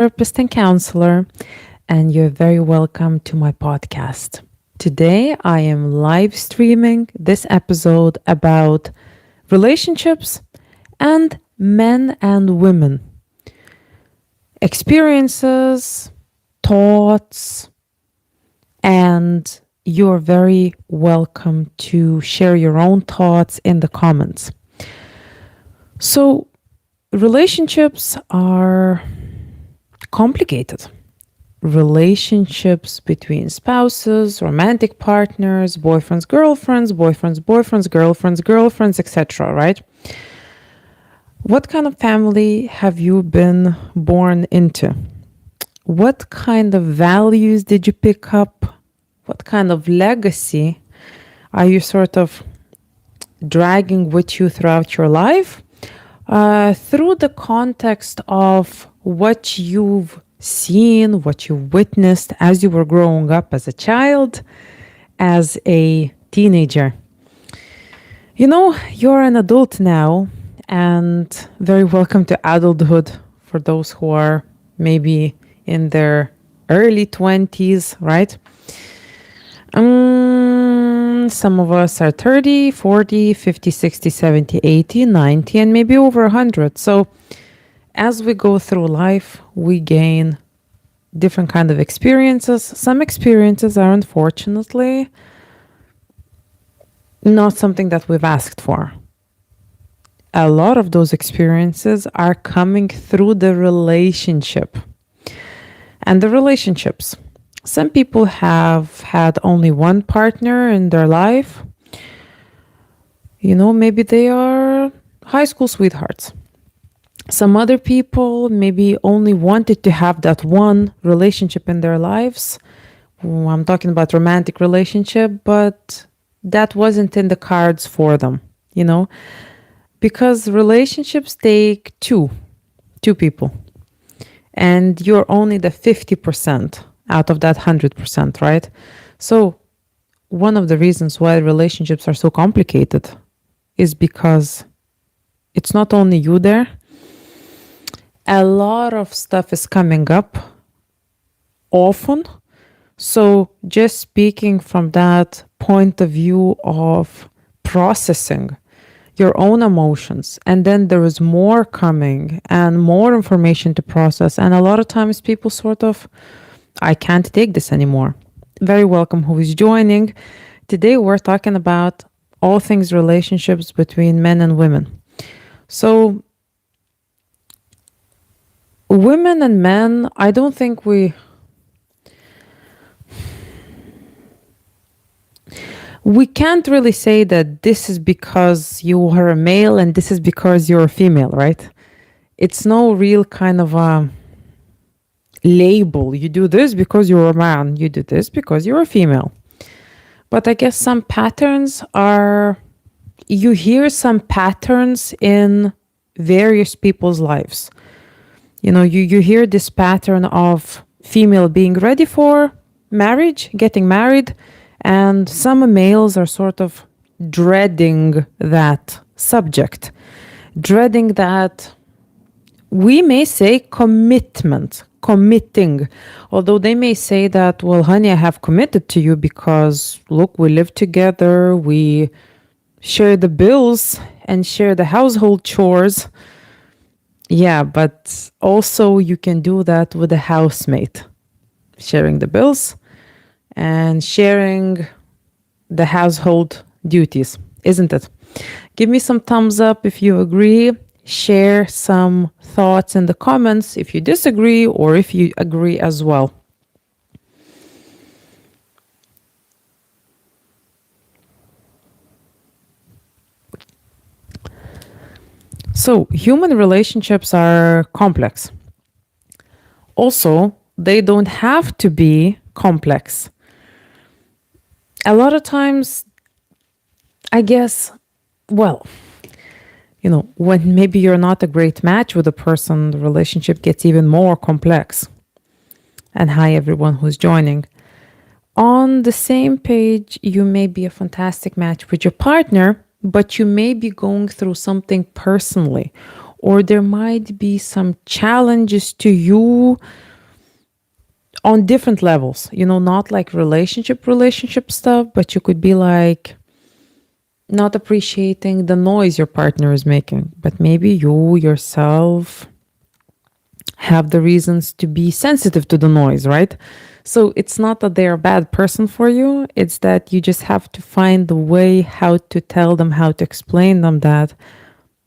psychotherapist and counselor, and you're very welcome to my podcast. Today, I am live streaming this episode about relationships and men and women, experiences, thoughts, and you're very welcome to share your own thoughts in the comments. So, relationships are complicated. Relationships between spouses, romantic partners, boyfriends, girlfriends, etc., right? What kind of family have you been born into? What kind of values did you pick up? What kind of legacy are you sort of dragging with you throughout your life? Through the context of what you've seen, what you witnessed as you were growing up as a child, as a teenager. You know, you're an adult now, and very welcome to adulthood for those who are maybe in their early 20s, right? Some of us are 30, 40, 50, 60, 70, 80, 90, and maybe over 100. So as we go through life, we gain different kind of experiences. Some experiences are unfortunately not something that we've asked for. A lot of those experiences are coming through the relationship. And the relationships. Some people have had only one partner in their life. You know, maybe they are high school sweethearts. Some other people maybe only wanted to have that one relationship in their lives. I'm talking about romantic relationship, but that wasn't in the cards for them, you know, because relationships take two people, and you're only the 50% out of that 100%, right? So one of the reasons why relationships are so complicated is because it's not only you there. A lot of stuff is coming up often. So just speaking from that point of view of processing your own emotions, and then there is more coming and more information to process. And a lot of times people sort of, I can't take this anymore. Very welcome who is joining. Today we're talking about all things relationships between men and women. So women and men, I don't think we can't really say that this is because you are a male and this is because you're a female, right? It's no real kind of a label. You do this because you're a man. You do this because you're a female. But I guess some patterns are, you hear some patterns in various people's lives. You know, you hear this pattern of female being ready for marriage, getting married, and some males are sort of dreading that subject, dreading that, we may say, committing, although they may say that, well, honey, I have committed to you because look, we live together, we share the bills and share the household chores. Yeah, but also you can do that with a housemate, sharing the bills and sharing the household duties, isn't it? Give me some thumbs up if you agree. Share some thoughts in the comments if you disagree or if you agree as well. So, human relationships are complex. Also, they don't have to be complex. A lot of times, I guess, well, you know, when maybe you're not a great match with a person, the relationship gets even more complex. And hi, everyone who's joining. On the same page, you may be a fantastic match with your partner, but you may be going through something personally, or there might be some challenges to you on different levels, not like relationship stuff, but you could be like not appreciating the noise your partner is making, but maybe you yourself have the reasons to be sensitive to the noise, right? So it's not that they're a bad person for you, it's that you just have to find the way how to tell them, how to explain them that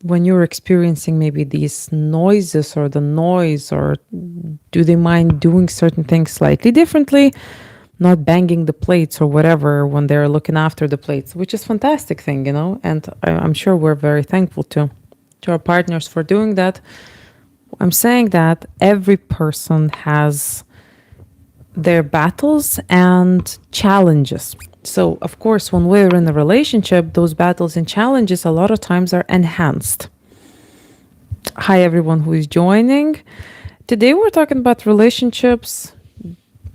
when you're experiencing maybe these noises or the noise, or do they mind doing certain things slightly differently, not banging the plates or whatever when they're looking after the plates, which is fantastic thing, and I'm sure we're very thankful to our partners for doing that. I'm saying that every person has their battles and challenges. So, of course, when we're in a relationship, those battles and challenges a lot of times are enhanced. Hi, everyone who is joining. Today, we're talking about relationships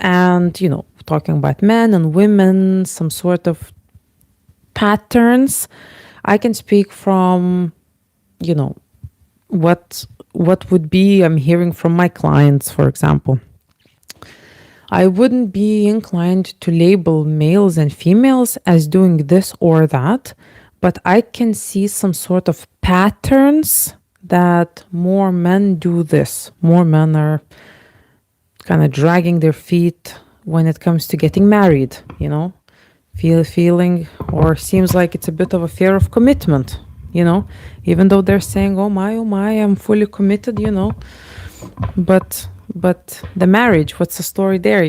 and, talking about men and women, some sort of patterns. I can speak from, what would be I'm hearing from my clients, for example. I wouldn't be inclined to label males and females as doing this or that, but I can see some sort of patterns that more men do this. More men are kind of dragging their feet when it comes to getting married, feeling or seems like it's a bit of a fear of commitment, even though they're saying, oh my, I'm fully committed, but the marriage, what's the story there,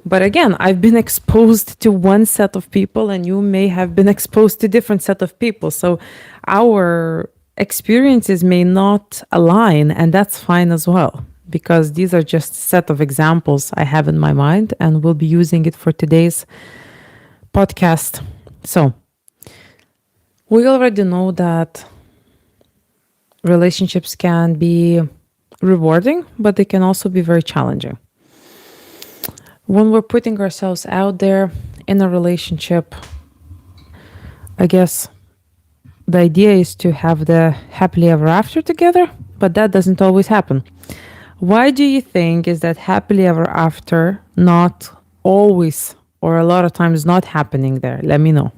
But again, I've been exposed to one set of people and you may have been exposed to different set of people. So our experiences may not align, and that's fine as well, because these are just set of examples I have in my mind and we'll be using it for today's podcast. So we already know that relationships can be rewarding, but they can also be very challenging. When we're putting ourselves out there in a relationship, I guess the idea is to have the happily ever after together, but that doesn't always happen. Why do you think is that happily ever after not always, or a lot of times not happening there? Let me know.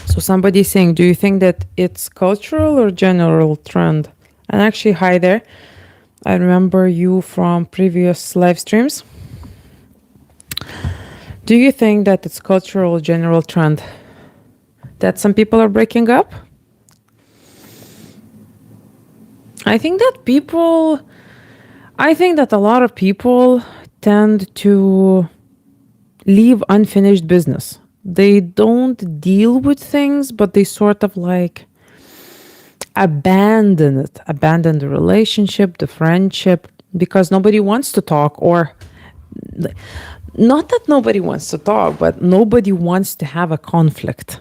So somebody's saying, do you think that it's cultural or general trend? And actually, hi there. I remember you from previous live streams. Do you think that it's cultural general trend that some people are breaking up? I think that a lot of people tend to leave unfinished business. They don't deal with things, but they sort of like abandon the relationship, the friendship, because nobody wants to talk, or not that nobody wants to talk, but nobody wants to have a conflict.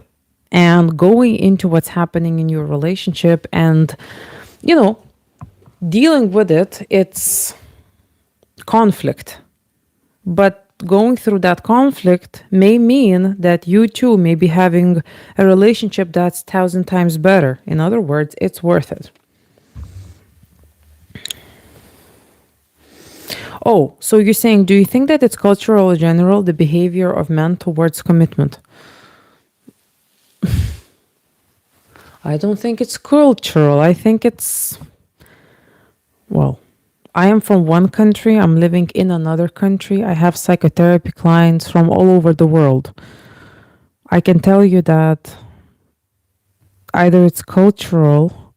And going into what's happening in your relationship and, dealing with it, it's conflict. But going through that conflict may mean that you too may be having a relationship that's 1,000 times better. In other words, it's worth it. Oh, so you're saying, do you think that it's cultural or general, the behavior of men towards commitment? I don't think it's cultural. I think it's, well, I am from one country. I'm living in another country. I have psychotherapy clients from all over the world. I can tell you that either it's cultural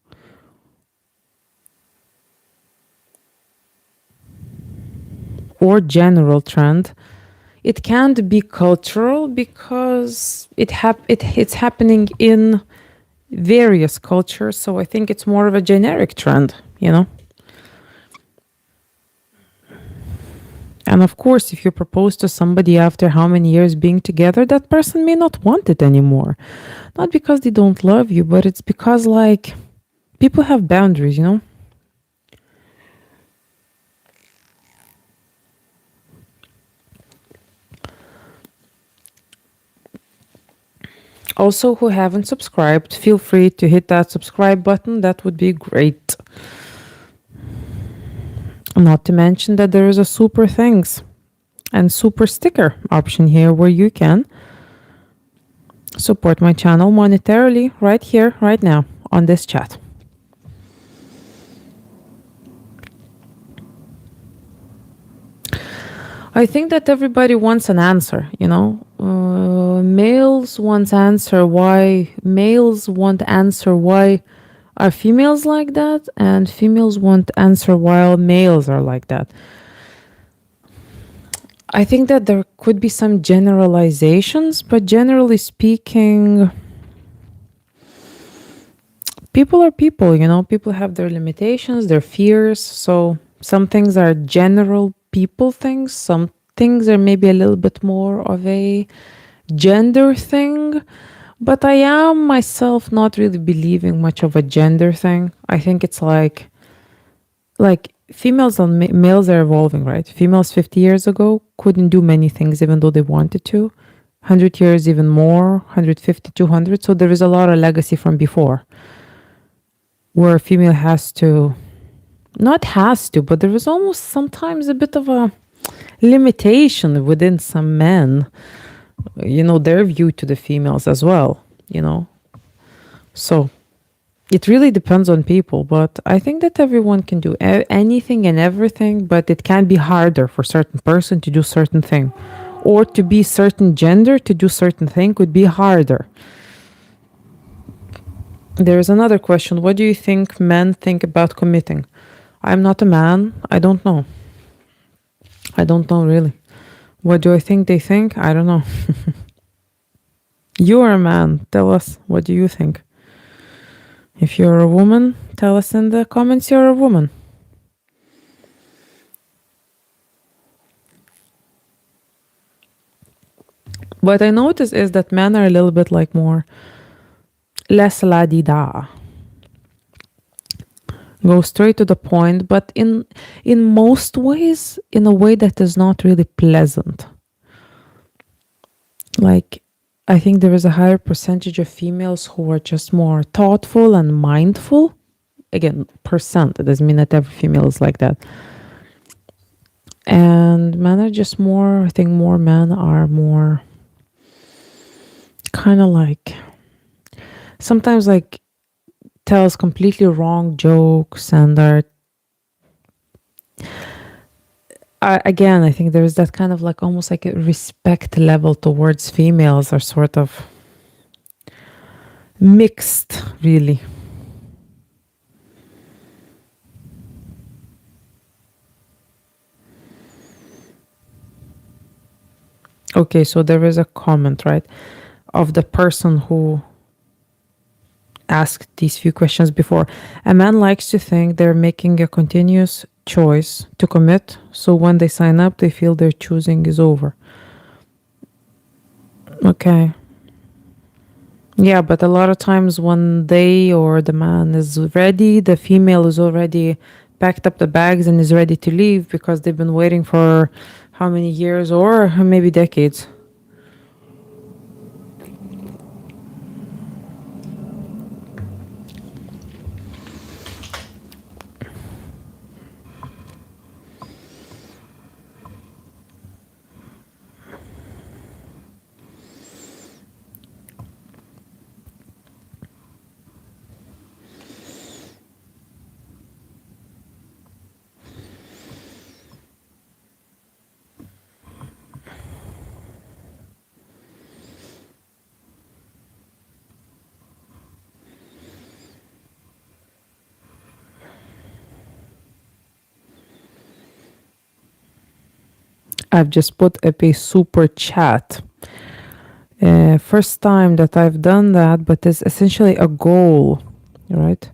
or general trend. It can't be cultural because it's happening in various cultures. So I think it's more of a generic trend, And of course, if you propose to somebody after how many years being together, that person may not want it anymore. Not because they don't love you, but it's because, like, people have boundaries, you know? Also, who haven't subscribed, feel free to hit that subscribe button. That would be great. Not to mention that there is a super thanks and super sticker option here where you can support my channel monetarily right here, right now on this chat. I think that everybody wants an answer, you know. Males want answer why are females like that, and females want answer why males are like that. I think that there could be some generalizations, but generally speaking, people are people, you know. People have their limitations, their fears. So some things are general people things, some things are maybe a little bit more of a gender thing. But I am myself not really believing much of a gender thing. I think it's like females and males are evolving, right? Females 50 years ago couldn't do many things even though they wanted to. 100 years even more, 150, 200. So there is a lot of legacy from before where a female has to, not has to, but there is almost sometimes a bit of a limitation within some men, you know, their view to the females as well, you know. So it really depends on people, but I think that everyone can do anything and everything, but it can be harder for certain person to do certain thing, or to be certain gender to do certain thing could be harder. There's another question. What do you think men think about committing? I'm not a man. I don't know. I don't know really. What do I think they think? I don't know. You're a man. Tell us, what do you think? If you're a woman, tell us in the comments you're a woman. What I notice is that men are a little bit like more less la-di-da. Go straight to the point, but in most ways, in a way that is not really pleasant. Like, I think there is a higher percentage of females who are just more thoughtful and mindful. Again, percent. It doesn't mean that every female is like that. And men are just more, I think more men are more kind of like, sometimes like tells completely wrong jokes and are, again, I think there is that kind of like almost like a respect level towards females are sort of mixed, really. Okay, so there is a comment, right, of the person who asked these few questions before. A man likes to think they're making a continuous choice to commit, so when they sign up, they feel their choosing is over. Okay. Yeah, but a lot of times when they or the man is ready, the female is already packed up the bags and is ready to leave because they've been waiting for how many years or maybe decades. I've just put up a super chat. First time that I've done that, but it's essentially a goal, right?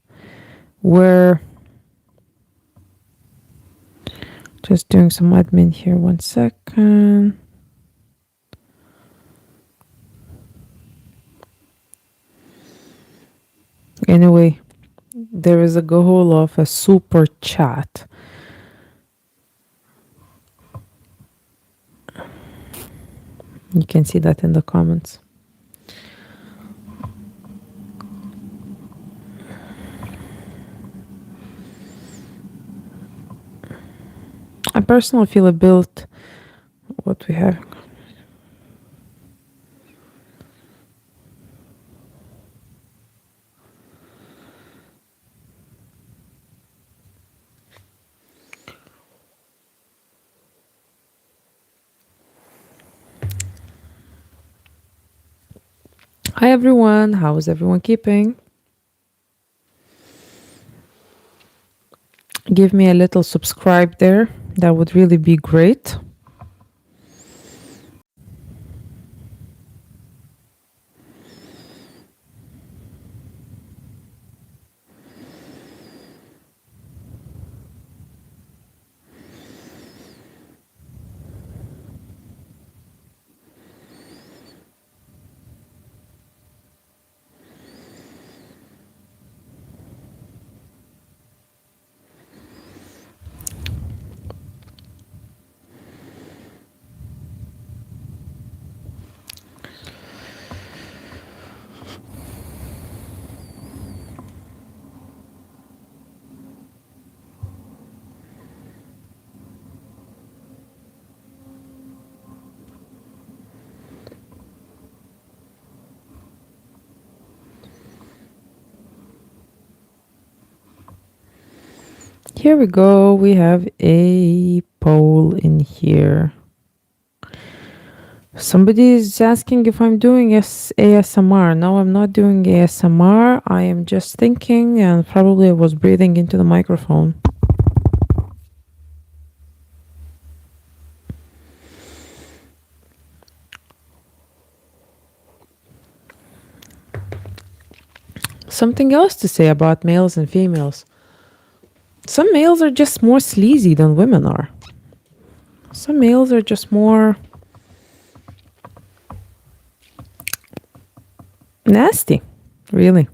Where Just doing some admin here. 1 second. Anyway, there is a goal of a super chat. You can see that in the comments. I personally feel a built what we have. Hi everyone, how is everyone keeping? Give me a little subscribe there. That would really be great. Here we go. We have a poll in here. Somebody is asking if I'm doing ASMR. No, I'm not doing ASMR. I am just thinking, and probably I was breathing into the microphone. Something else to say about males and females. Some males are just more sleazy than women are. Some males are just more nasty, really.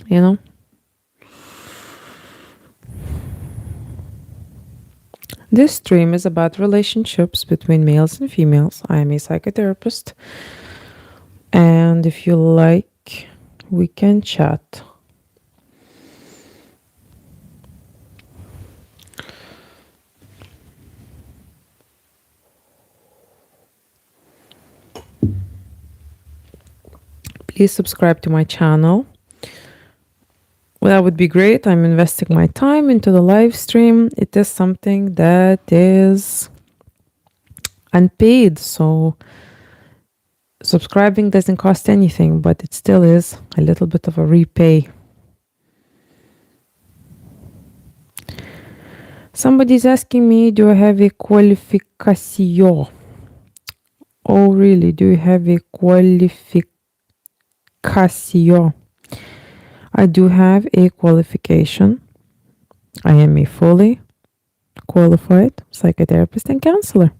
You know? This stream is about relationships between males and females. I am a psychotherapist. And if you like, we can chat. Please subscribe to my channel. Well, that would be great. I'm investing my time into the live stream. It is something that is unpaid, so subscribing doesn't cost anything, but it still is a little bit of a repay. Somebody's asking me, do I have a qualificación? Oh, really? Do you have a qualificación? I do have a qualification. I am a fully qualified psychotherapist and counselor.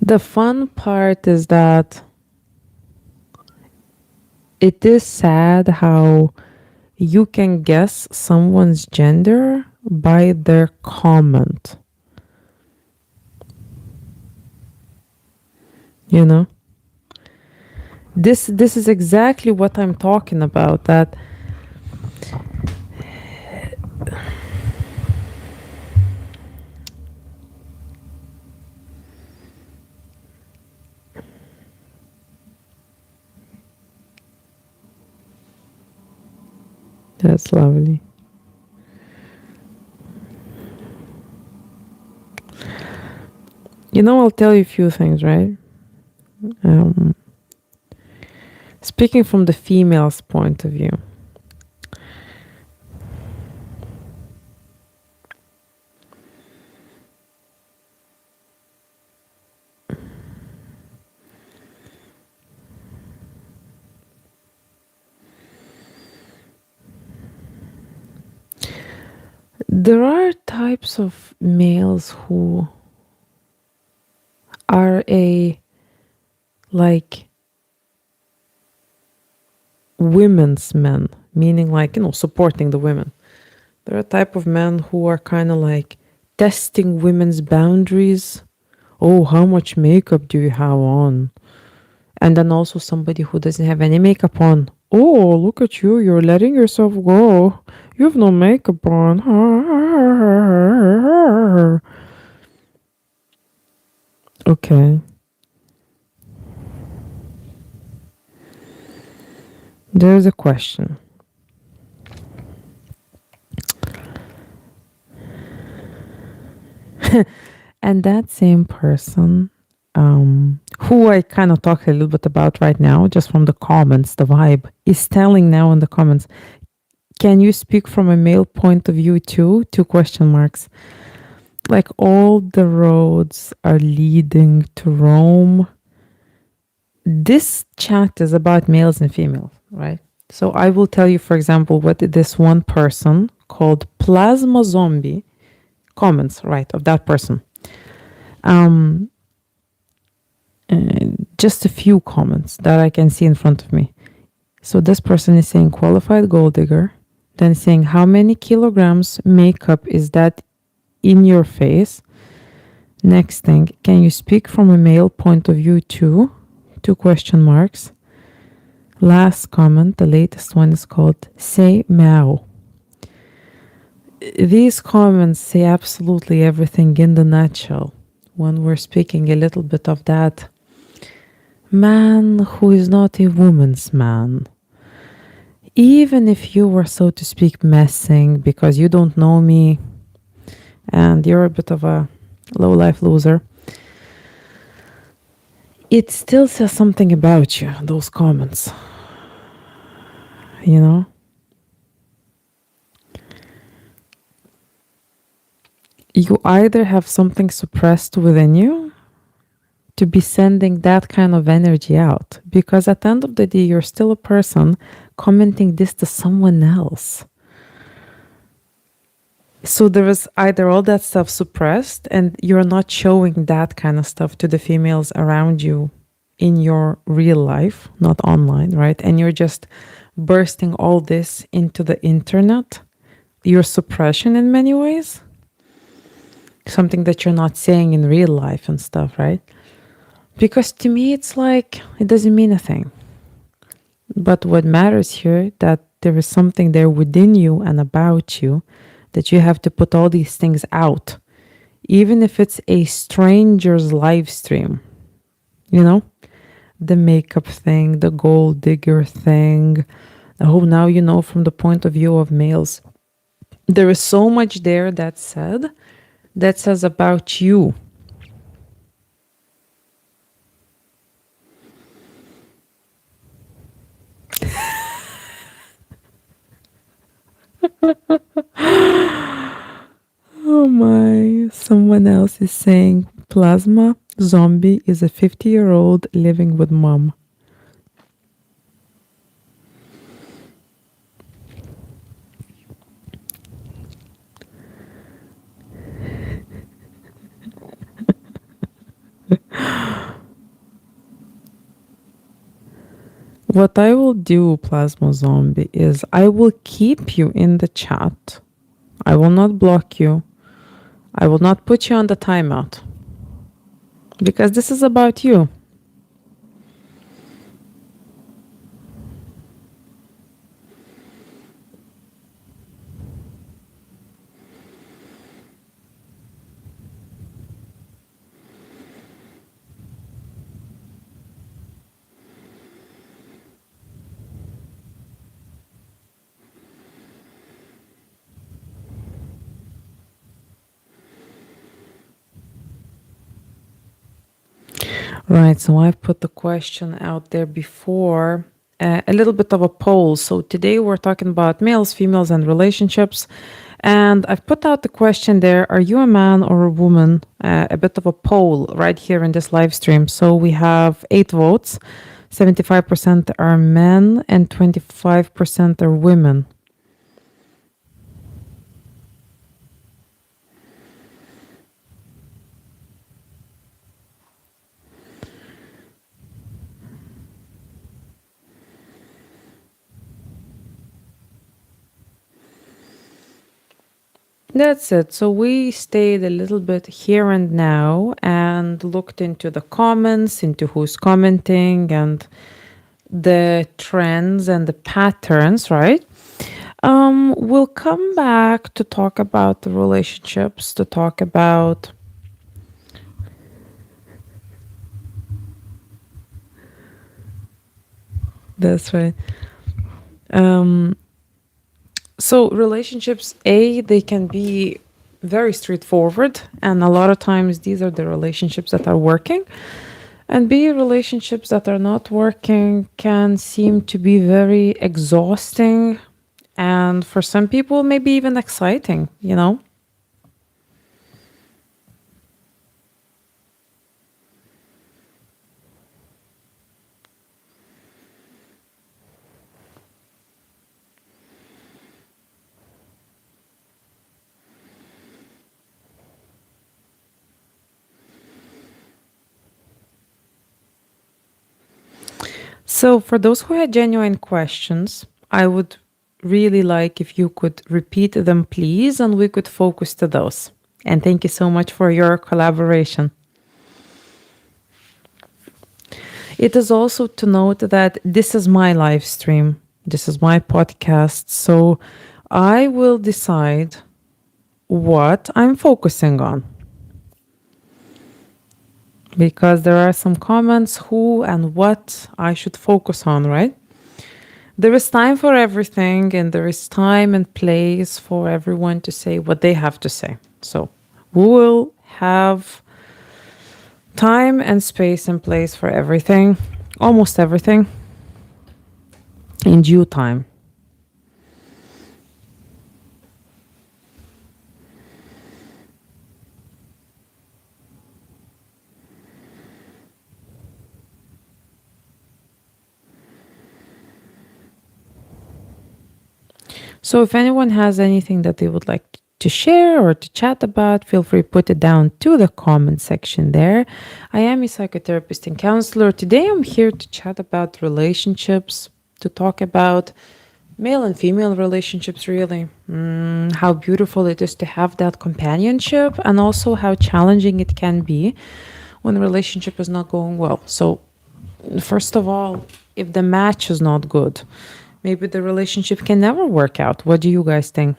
The fun part is that it is sad how you can guess someone's gender by their comment. You know? This is exactly what I'm talking about, that that's lovely. You know, I'll tell you a few things, right? Speaking from the female's point of view. There are types of males who are a like women's men, meaning like, supporting the women. There are a type of men who are kind of like testing women's boundaries. Oh, how much makeup do you have on? And then also somebody who doesn't have any makeup on. Oh, look at you. You're letting yourself go. You have no makeup on. Okay. There's a question. And that same person, who I kind of talked a little bit about right now, just from the comments, the vibe, is telling now in the comments, can you speak from a male point of view too? Two question marks. Like all the roads are leading to Rome. This chat is about males and females, right? So I will tell you, for example, what this one person called Plasma Zombie comments, right, of that person. Um, just a few comments that I can see in front of me. So this person is saying qualified gold digger, then saying how many kilograms makeup is that in your face? Next thing, can you speak from a male point of view too? Two question marks. Last comment, the latest one is called say meow. These comments say absolutely everything in the nutshell. When we're speaking a little bit of that man who is not a woman's man. Even if you were, so to speak, messing because you don't know me and you're a bit of a low life loser, it still says something about you, those comments. You know? You either have something suppressed within you to be sending that kind of energy out, because at the end of the day, you're still a person commenting this to someone else. So there is either all that stuff suppressed and you're not showing that kind of stuff to the females around you in your real life, not online, right? And you're just bursting all this into the internet, your suppression in many ways, something that you're not saying in real life and stuff, right? Because to me, it's like, it doesn't mean a thing. But what matters here, that there is something there within you and about you that you have to put all these things out, even if it's a stranger's live stream, you know, the makeup thing, the gold digger thing. Oh, now you know from the point of view of males. There is so much there that says about you. Oh my, someone else is saying Plasma Zombie is a 50-year-old living with mom. What I will do, Plasma Zombie, is I will keep you in the chat. I will not block you. I will not put you on the timeout. Because this is about you. Right, so I've put the question out there before. a little bit of a poll. So today we're talking about males, females, and relationships. And I've put out the question there: are you a man or a woman? A bit of a poll right here in this live stream. So we have 8 votes. 75% are men and 25% are women. That's it. So we stayed a little bit here and now and looked into the comments, into who's commenting and the trends and the patterns, right? We'll come back to talk about the relationships, to talk about that's right. Um, so relationships, they can be very straightforward, and a lot of times these are the relationships that are working. And B, relationships that are not working can seem to be very exhausting and for some people, maybe even exciting, you know? So, for those who had genuine questions, I would really like if you could repeat them, please, and we could focus to those. And thank you so much for your collaboration. It is also to note that this is my live stream, this is my podcast. So, I will decide what I'm focusing on because there are some comments who and what I should focus on, right? There is time for everything, and there is time and place for everyone to say what they have to say. So we will have time and space and place for everything, almost everything, in due time. So if anyone has anything that they would like to share or to chat about, feel free to put it down to the comment section there. I am a psychotherapist and counselor. Today I'm here to chat about relationships, to talk about male and female relationships, really. How beautiful it is to have that companionship, and also how challenging it can be when the relationship is not going well. So, first of all, if the match is not good, maybe the relationship can never work out. What do you guys think?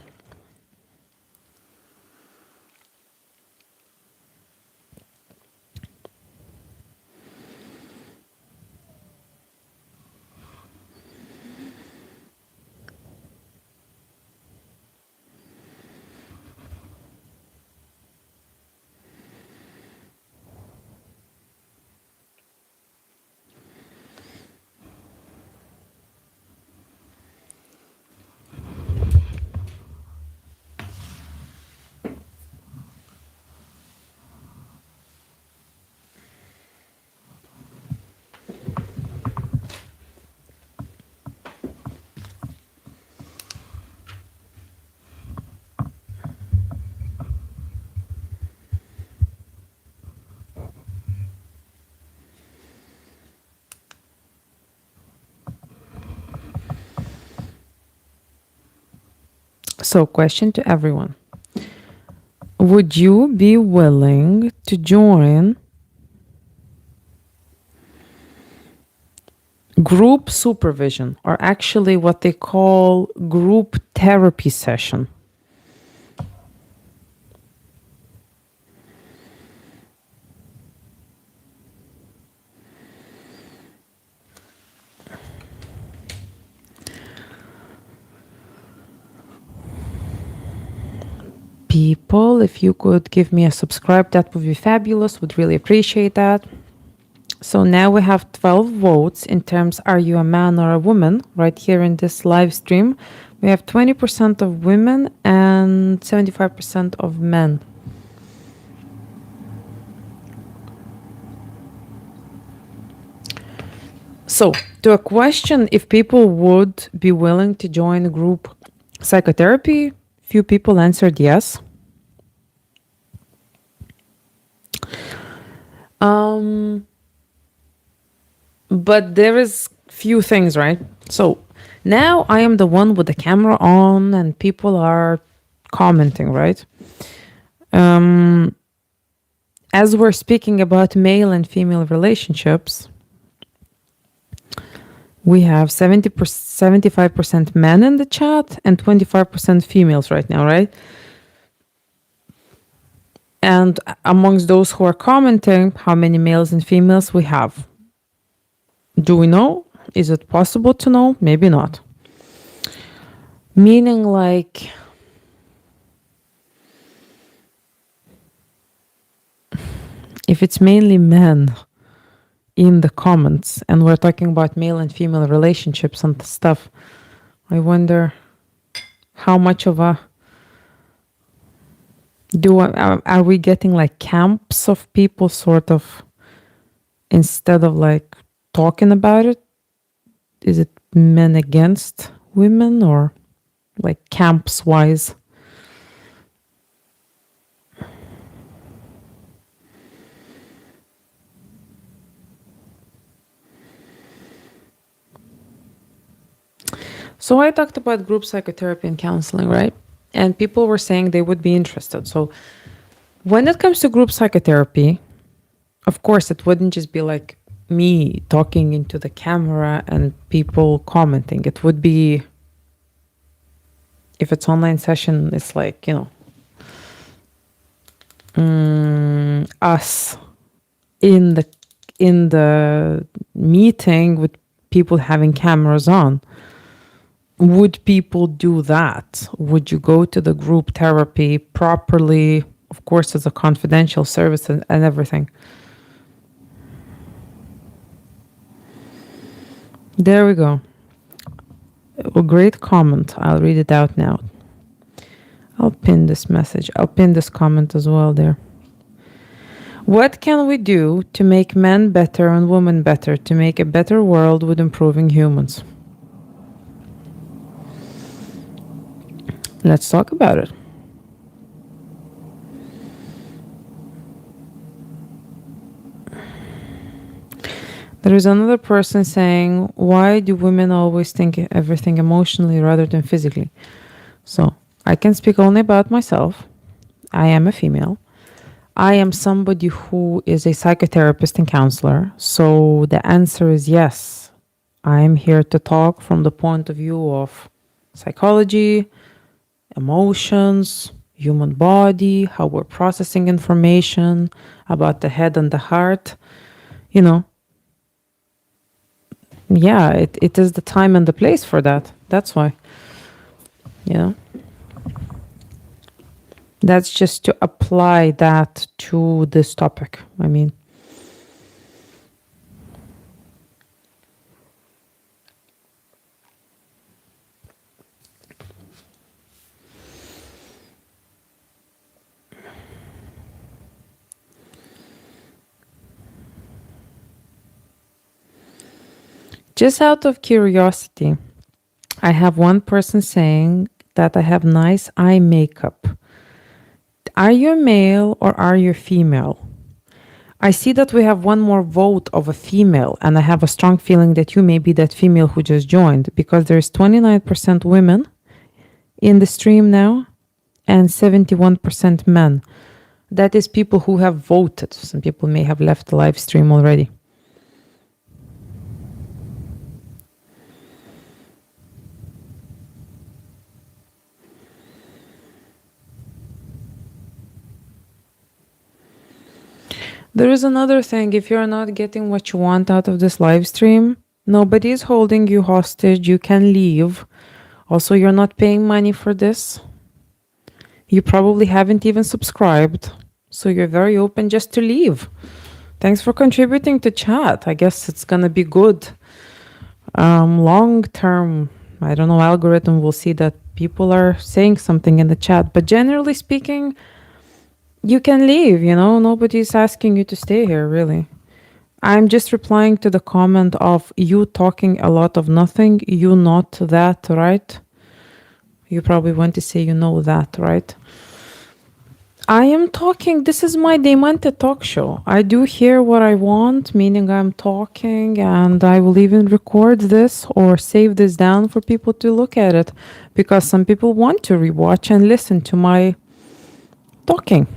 So, question to everyone: would you be willing to join group supervision, or actually what they call group therapy session? People, if you could give me a subscribe, that would be fabulous. Would really appreciate that. So now we have 12 votes in terms, are you a man or a woman? Right here in this live stream, we have 20% of women and 75% of men. So, to a question if people would be willing to join group psychotherapy, few people answered yes. But there is few things, right? So now I am the one with the camera on and people are commenting, right? As we're speaking about male and female relationships, we have 75% men in the chat and 25% females right now, right? And amongst those who are commenting, how many males and females we have? Do we know? Is it possible to know? Maybe not. Meaning, like, if it's mainly men in the comments and we're talking about male and female relationships and stuff, I wonder how much of a are we getting like camps of people sort of instead of like talking about it? Is it men against women or like camps wise? So I talked about group psychotherapy and counseling, right? And people were saying they would be interested. So when it comes to group psychotherapy, of course, it wouldn't just be like me talking into the camera and people commenting. It would be, if it's online session, it's like, us in the meeting with people having cameras on. Would people do that? Would you go to the group therapy properly? Of course, it's a confidential service and everything. There we go. A great comment. I'll read it out now. I'll pin this message. I'll pin this comment as well there. What can we do to make men better and women better, to make a better world with improving humans? Let's talk about it. There is another person saying, why do women always think everything emotionally rather than physically? So I can speak only about myself. I am a female. I am somebody who is a psychotherapist and counselor. So the answer is yes. I am here to talk from the point of view of psychology, emotions, human body, how we're processing information, about the head and the heart. Yeah, it is the time and the place for that. That's why. That's just to apply that to this topic. I mean, just out of curiosity, I have one person saying that I have nice eye makeup. Are you a male or are you female? I see that we have one more vote of a female, and I have a strong feeling that you may be that female who just joined, because there's 29% women in the stream now and 71% men. That is people who have voted. Some people may have left the live stream already. There is another thing. If you're not getting what you want out of this live stream, nobody is holding you hostage. You can leave. Also, you're not paying money for this. You probably haven't even subscribed. So you're very open just to leave. Thanks for contributing to chat. I guess it's gonna be good. Long term, I don't know, algorithm will see that people are saying something in the chat. But generally speaking, you can leave, nobody's asking you to stay here, really. I'm just replying to the comment of you talking a lot of nothing. You not that, right? You probably want to say you know that, right? I am talking. This is my Diamante talk show. I do hear what I want, meaning I'm talking, and I will even record this or save this down for people to look at it because some people want to rewatch and listen to my talking.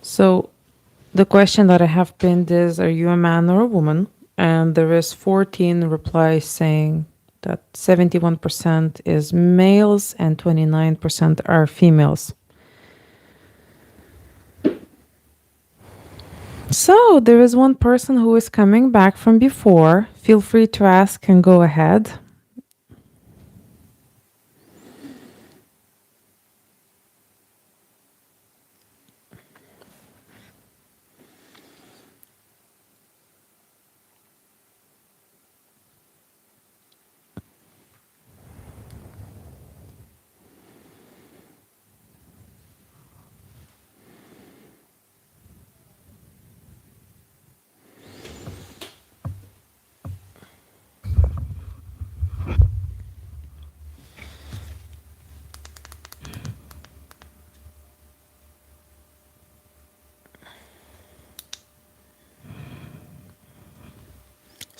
So the question that I have pinned is, are you a man or a woman? And there is 14 replies saying that 71% is males and 29% are females. So there is one person who is coming back from before. Feel free to ask and go ahead.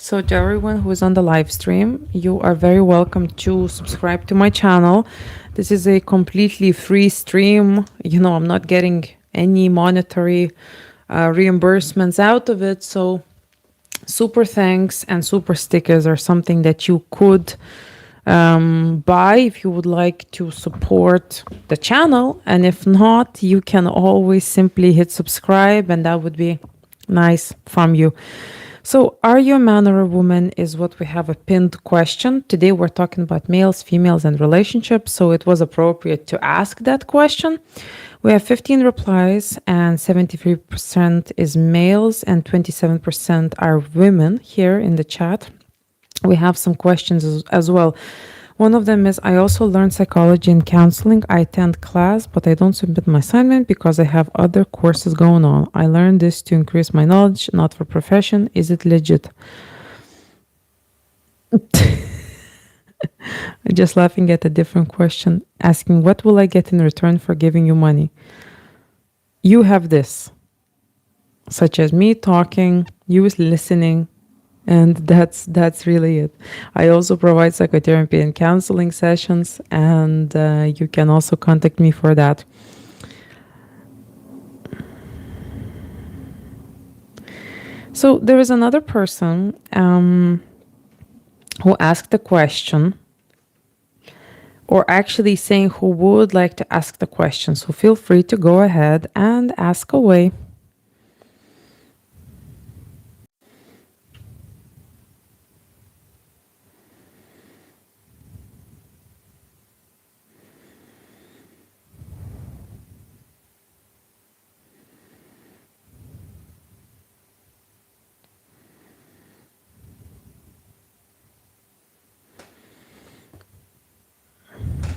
So to everyone who is on the live stream, you are very welcome to subscribe to my channel. This is a completely free stream. I'm not getting any monetary reimbursements out of it. So super thanks and super stickers are something that you could buy if you would like to support the channel. And if not, you can always simply hit subscribe, and that would be nice from you. So, are you a man or a woman is what we have a pinned question. Today, we're talking about males, females, and relationships. So, it was appropriate to ask that question. We have 15 replies, and 73% is males, and 27% are women here in the chat. We have some questions as well. One of them is, I also learn psychology and counseling. I attend class, but I don't submit my assignment because I have other courses going on. I learned this to increase my knowledge, not for profession. Is it legit? I'm just laughing at a different question, asking, what will I get in return for giving you money? You have this, such as me talking, you listening, and that's really it. I also provide psychotherapy and counseling sessions, and you can also contact me for that. So there is another person who asked the question, or actually saying who would like to ask the question. So feel free to go ahead and ask away.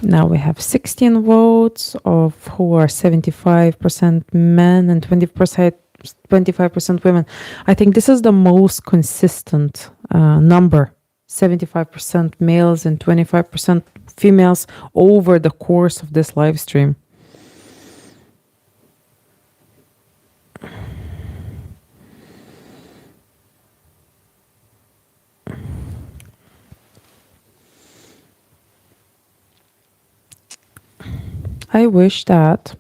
Now we have 16 votes of who are 75% men and 25% women. I think this is the most consistent number. 75% males and 25% females over the course of this live stream. I wish that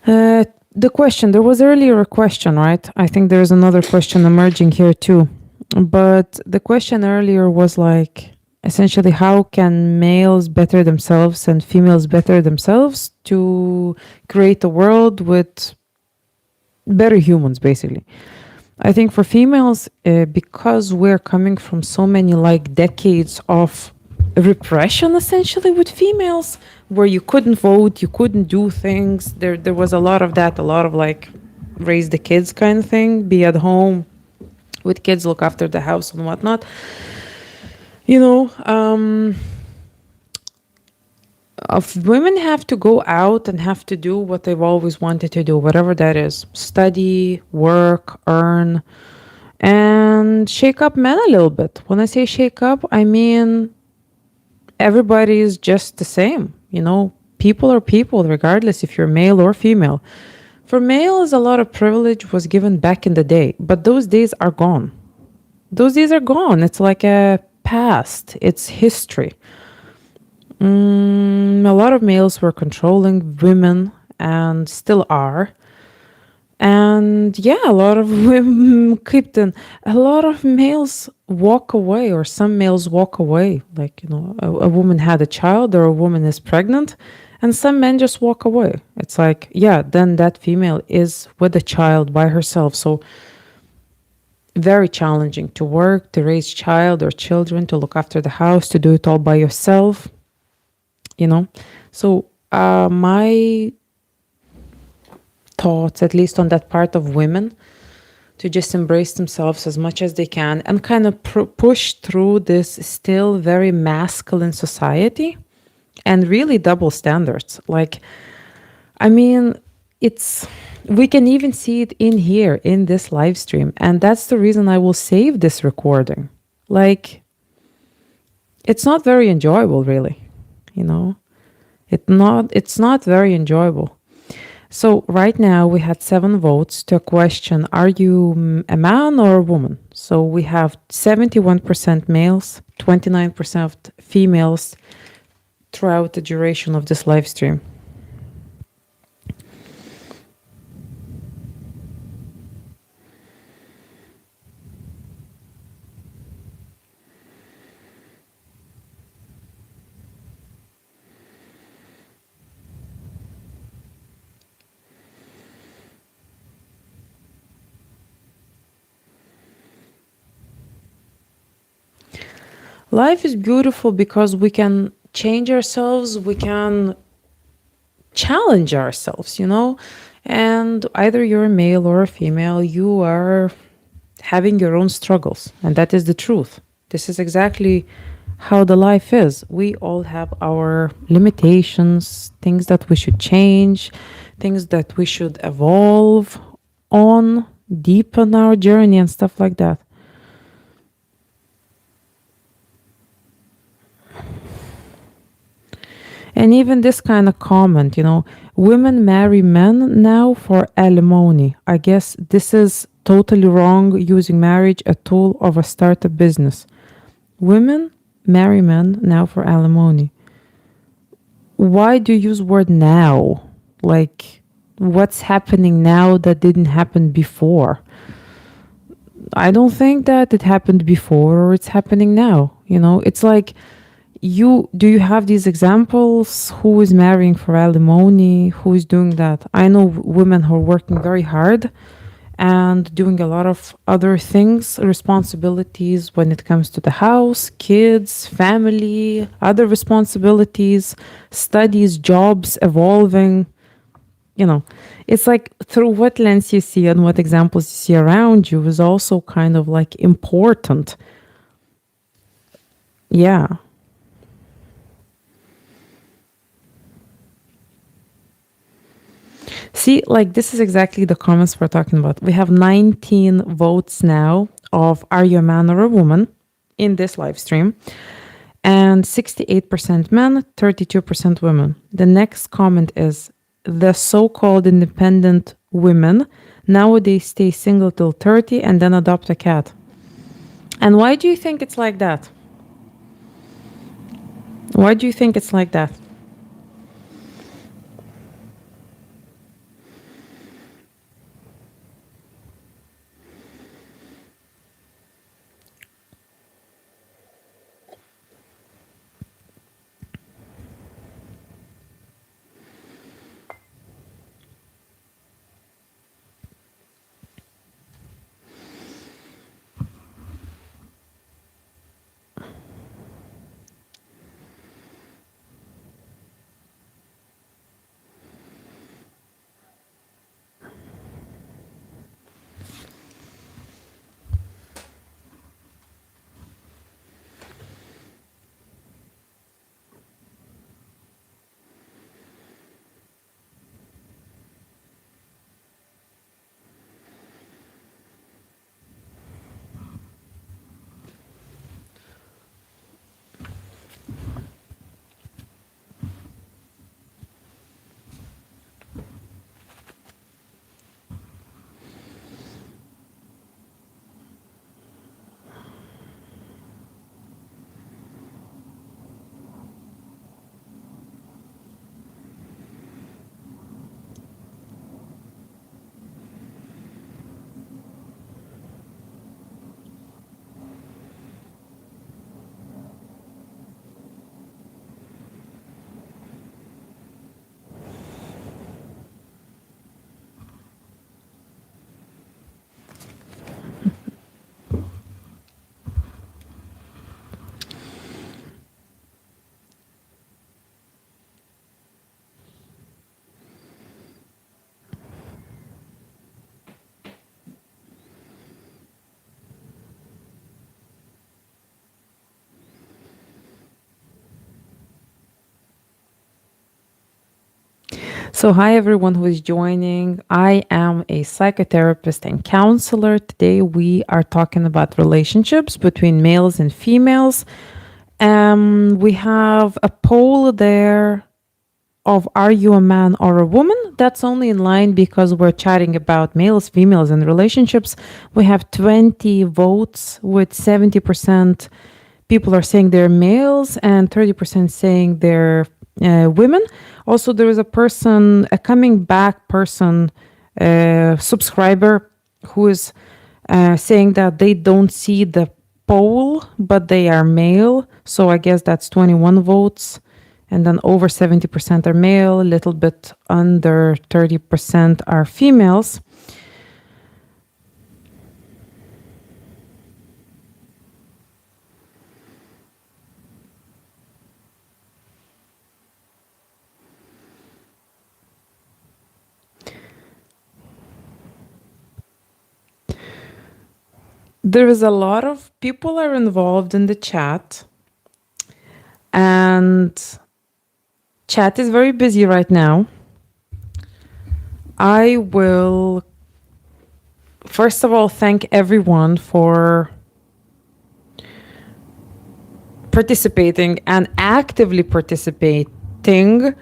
the question, there was earlier a question, right? I think there's another question emerging here too. But the question earlier was like essentially how can males better themselves and females better themselves to create a world with better humans, basically. I think for females, because we're coming from so many like decades of repression, essentially with females, where you couldn't vote, you couldn't do things. There was a lot of that, a lot of like raise the kids kind of thing, be at home with kids, look after the house and whatnot. You know, of women have to go out and have to do what they've always wanted to do, whatever that is: study, work, earn, and shake up men a little bit. When I say shake up, I mean everybody is just the same. You know, people are people, regardless if you're male or female. For males, a lot of privilege was given back in the day, but those days are gone. Those days are gone. It's like a past, it's history. A lot of males were controlling women and still are. And yeah, a lot of women keep them. A lot of males walk away, or some males walk away. Like, you know, a woman had a child or a woman is pregnant, and some men just walk away. It's like, yeah, then that female is with a child by herself. So very challenging to work, to raise child or children, to look after the house, to do it all by yourself, you know. So my thoughts, at least on that part of women, to just embrace themselves as much as they can and kind of push through this still very masculine society and really double standards. Like, I mean, it's, we can even see it in here in this live stream. And that's the reason I will save this recording. Like, it's not very enjoyable, really, you know. It's not very enjoyable. So right now we had 7 votes to a question, are you a man or a woman? So we have 71% males, 29% females throughout the duration of this live stream. Life is beautiful because we can change ourselves, we can challenge ourselves, you know? And either you're a male or a female, you are having your own struggles. And that is the truth. This is exactly how the life is. We all have our limitations, things that we should change, things that we should evolve on, deepen our journey, and stuff like that. And even this kind of comment, you know, women marry men now for alimony. I guess this is totally wrong, using marriage a tool of a startup business. Women marry men now for alimony. Why do you use word now? Like, what's happening now that didn't happen before? I don't think that it happened before or it's happening now. You know, it's like, you have these examples? Who is marrying for alimony? Who is doing that? I know women who are working very hard and doing a lot of other things, responsibilities when it comes to the house, kids, family, other responsibilities, studies, jobs, evolving. You know, it's like through what lens you see and what examples you see around you is also kind of like important. Yeah. See, like this is exactly the comments we're talking about. We have 19 votes now of are you a man or a woman in this live stream, and 68% men, 32% women. The next comment is the so-called independent women nowadays stay single till 30 and then adopt a cat. And why do you think it's like that? Why do you think it's like that? So, hi everyone who is joining. I am a psychotherapist and counselor. Today, we are talking about relationships between males and females. We have a poll there of are you a man or a woman? That's only in line because we're chatting about males, females, and relationships. We have 20 votes with 70% people are saying they're males and 30% saying they're women. Also, there is a coming back person, subscriber, who is saying that they don't see the poll, but they are male. So I guess that's 21 votes. And then over 70% are male, a little bit under 30% are females. There is a lot of people are involved in the chat, and chat is very busy right now. I will first of all thank everyone for participating and actively participating.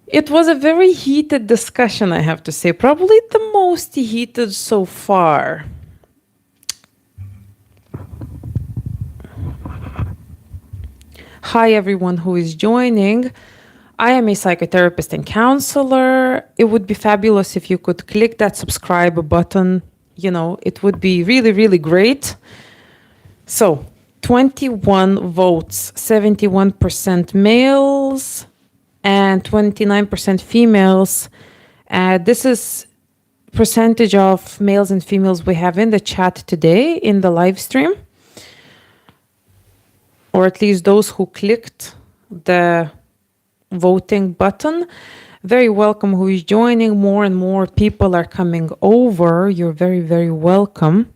It was a very heated discussion, I have to say, probably the most heated so far. Hi, everyone who is joining. I am a psychotherapist and counselor. It would be fabulous if you could click that subscribe button. It would be really, really great. So, 21 votes, 71% males and 29% females. This is percentage of males and females we have in the chat today in the live stream. Or at least those who clicked the voting button. Very welcome who is joining. More and more people are coming over. You're very, very welcome.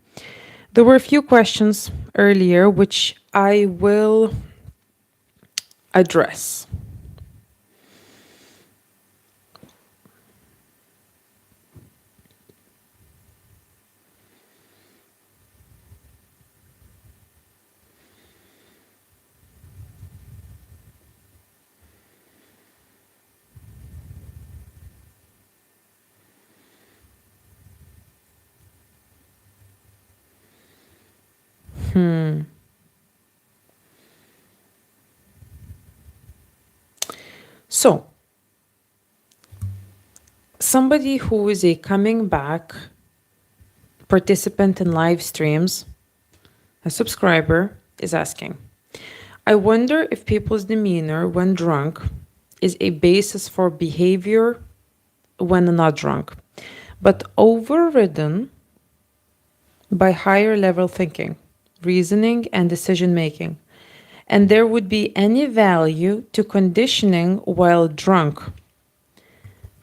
There were a few questions earlier which I will address. So, somebody who is a coming back participant in live streams, a subscriber, is asking, I wonder if people's demeanor when drunk is a basis for behavior when not drunk, but overridden by higher level thinking, reasoning, and decision making. And there would be any value to conditioning while drunk.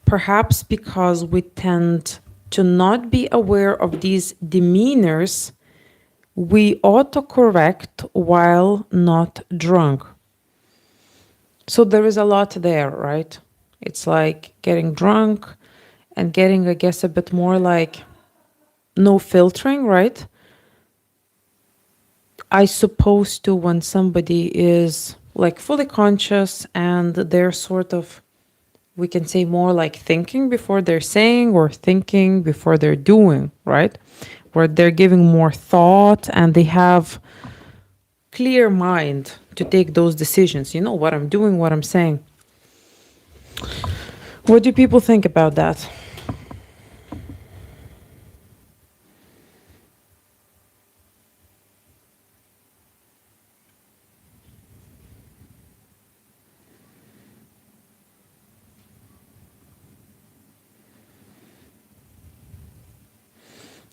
Perhaps because we tend to not be aware of these demeanors, we autocorrect while not drunk. So there is a lot there, right? It's like getting drunk and getting, I guess, a bit more like no filtering, right? I suppose to when somebody is like fully conscious and they're sort of, we can say more like thinking before they're saying or thinking before they're doing, right? Where they're giving more thought and they have clear mind to take those decisions. You know what I'm doing, what I'm saying. What do people think about that?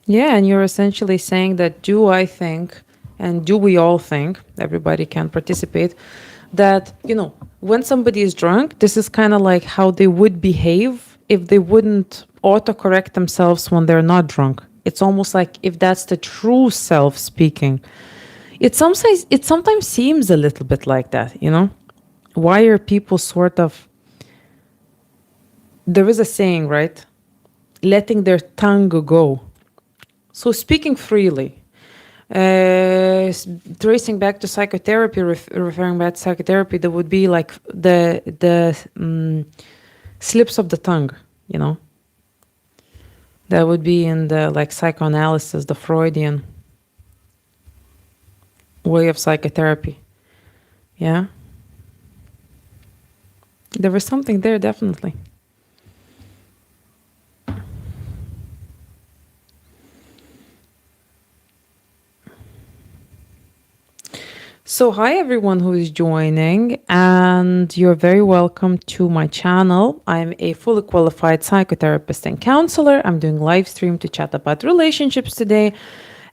Yeah, and you're essentially saying that do I think, and do we all think, everybody can participate, that, when somebody is drunk, this is kind of like how they would behave if they wouldn't autocorrect themselves when they're not drunk. It's almost like if that's the true self speaking. It sometimes seems a little bit like that, Why are people sort of There is a saying, right? Letting their tongue go. So speaking freely. Tracing back to psychotherapy, referring back to psychotherapy, that would be like the slips of the tongue, you know. That would be in the like psychoanalysis, the Freudian way of psychotherapy. Yeah, there was something there, definitely. So, hi everyone who is joining, and you're very welcome to my channel. I'm a fully qualified psychotherapist and counselor. I'm doing live stream to chat about relationships today,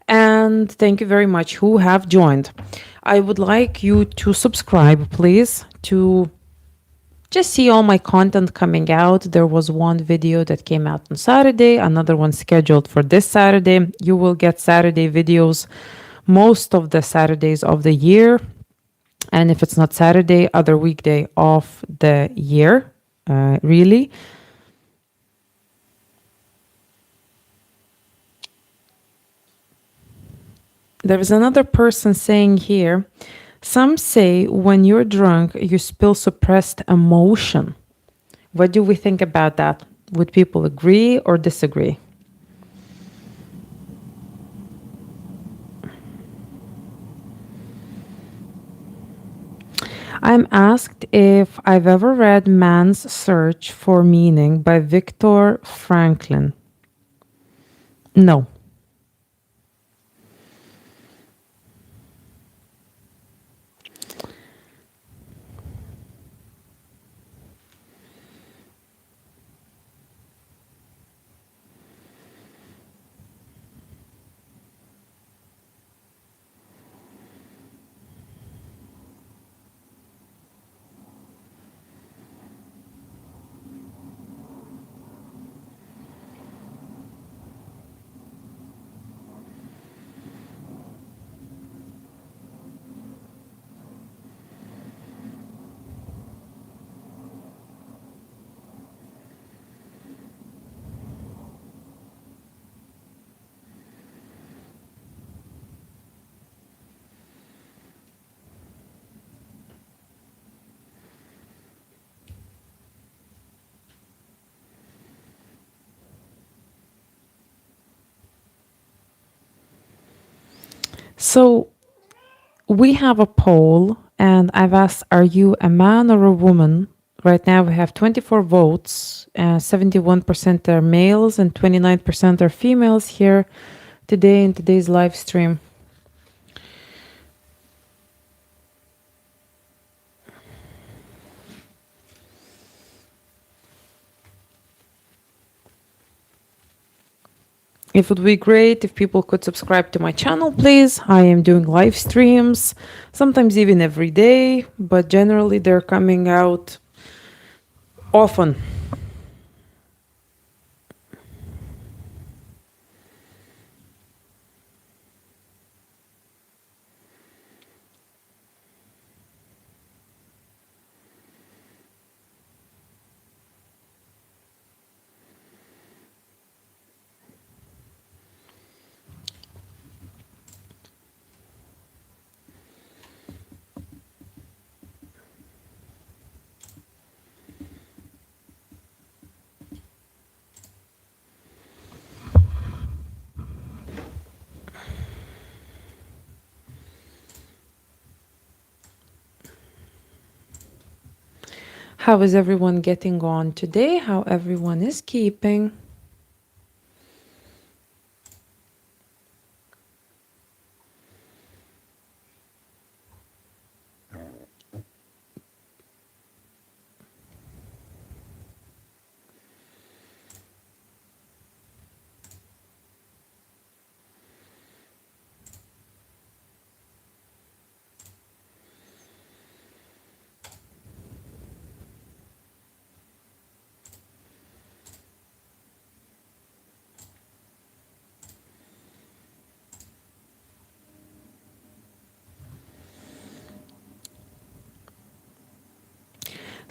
and thank you very much who have joined. I would like you to subscribe, please, to just see all my content coming out. There was one video that came out on Saturday, another one scheduled for this Saturday. You will get Saturday videos most of the Saturdays of the year. And if it's not Saturday, other weekday of the year, really. There is another person saying here, some say when you're drunk, you spill suppressed emotion. What do we think about that? Would people agree or disagree? I'm asked if I've ever read Man's Search for Meaning by Viktor Franklin. No. So we have a poll, and I've asked, are you a man or a woman? Right now we have 24 votes. 71% are males and 29% are females here today in today's live stream. It would be great if people could subscribe to my channel, please. I am doing live streams, sometimes even every day, but generally they're coming out often. How is everyone getting on today? How everyone is keeping?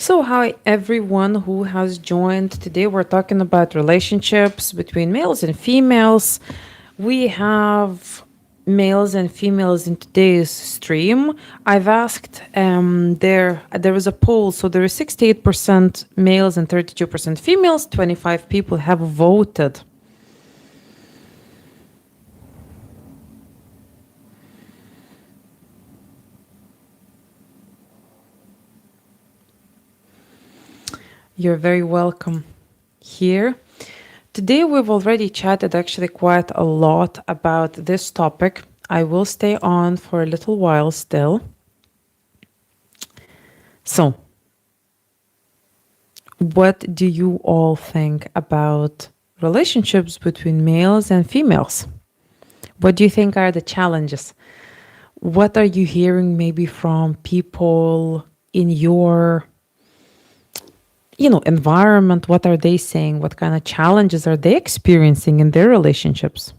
So, hi everyone who has joined. Today we're talking about relationships between males and females. We have males and females in today's stream. I've asked there was a poll, so there is 68% males and 32% females. 25 people have voted. You're very welcome here. Today, we've already chatted actually quite a lot about this topic. I will stay on for a little while still. So, what do you all think about relationships between males and females? What do you think are the challenges? What are you hearing maybe from people in your environment? What are they saying? What kind of challenges are they experiencing in their relationships?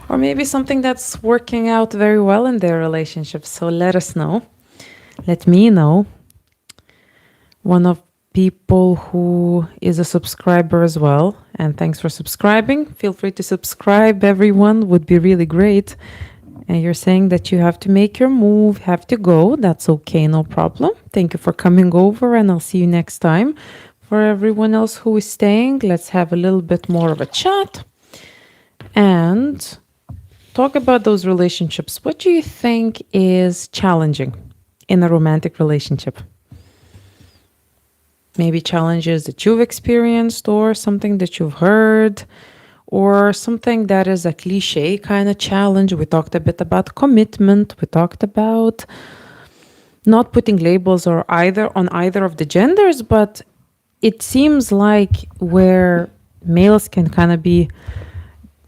Or maybe something that's working out very well in their relationship. So let us know. Let me know. One of people who is a subscriber as well. And thanks for subscribing. Feel free to subscribe, everyone. Would be really great. And you're saying that you have to make your move, have to go. That's okay, no problem. Thank you for coming over, and I'll see you next time. For everyone else who is staying, let's have a little bit more of a chat. And talk about those relationships. What do you think is challenging in a romantic relationship? Maybe challenges that you've experienced, or something that you've heard, or something that is a cliche kind of challenge. We talked a bit about commitment. We talked about not putting labels or on either of the genders, but it seems like where males can kind of be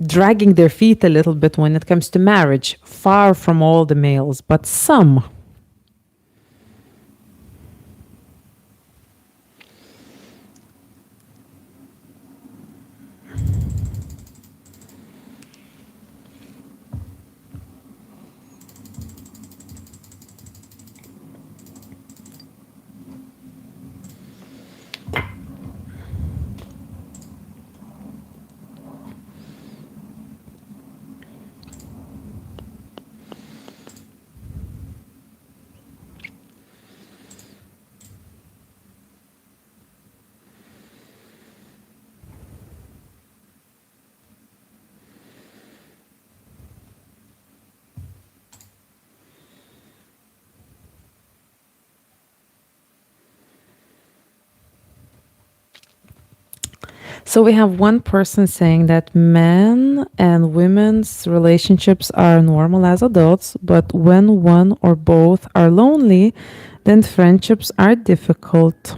dragging their feet a little bit when it comes to marriage, far from all the males, but some. So we have one person saying that men and women's relationships are normal as adults, but when one or both are lonely, then friendships are difficult.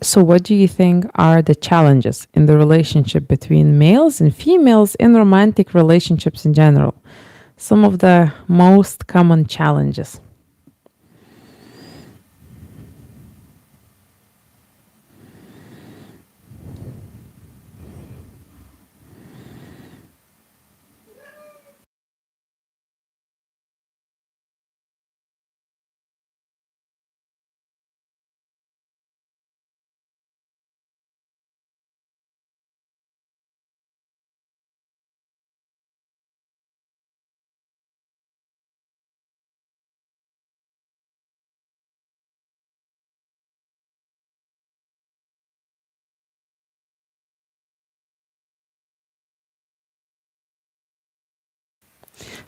So, what do you think are the challenges in the relationship between males and females in romantic relationships in general? Some of the most common challenges.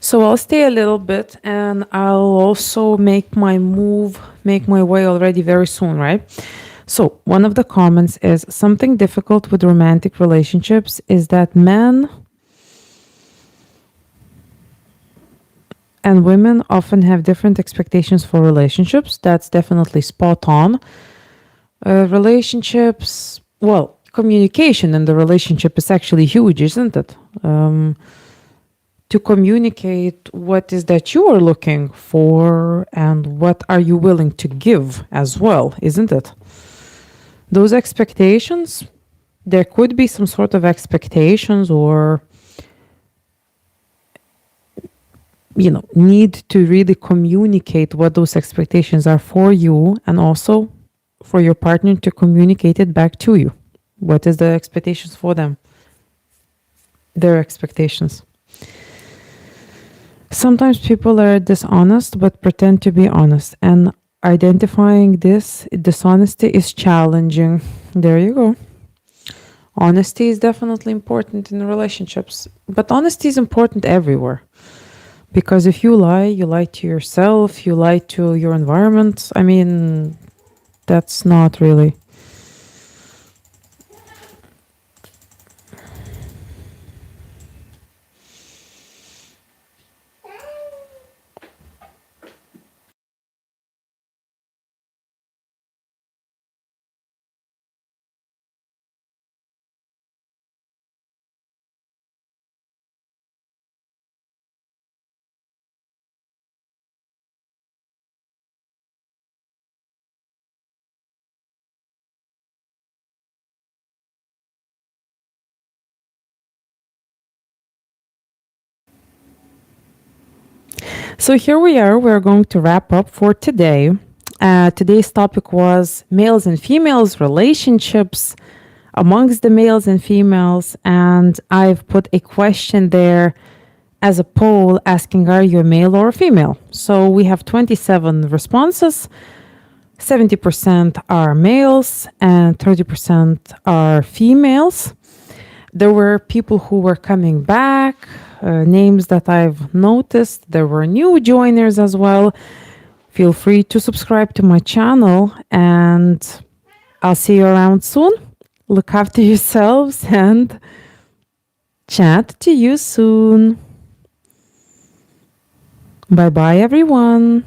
So, I'll stay a little bit and I'll also make my way already very soon, right? So, one of the comments is something difficult with romantic relationships is that men and women often have different expectations for relationships. That's definitely spot on. Relationships, well, communication in the relationship is actually huge, isn't it? To communicate what is that you are looking for and what are you willing to give as well, isn't it? Those expectations, there could be some sort of expectations or need to really communicate what those expectations are for you and also for your partner to communicate it back to you. What is the expectations for them? Their expectations. Sometimes people are dishonest but pretend to be honest, and identifying this dishonesty is challenging. There you go. Honesty is definitely important in relationships, but honesty is important everywhere. Because if you lie to yourself, you lie to your environment. I mean, that's not really. So here we are. We're going to wrap up for today. Today's topic was males and females relationships amongst the males and females. And I've put a question there as a poll asking, are you a male or a female? So we have 27 responses. 70% are males and 30% are females. There were people who were coming back, names that I've noticed. There were new joiners as well. Feel free to subscribe to my channel and I'll see you around soon. Look after yourselves and chat to you soon. Bye bye, everyone.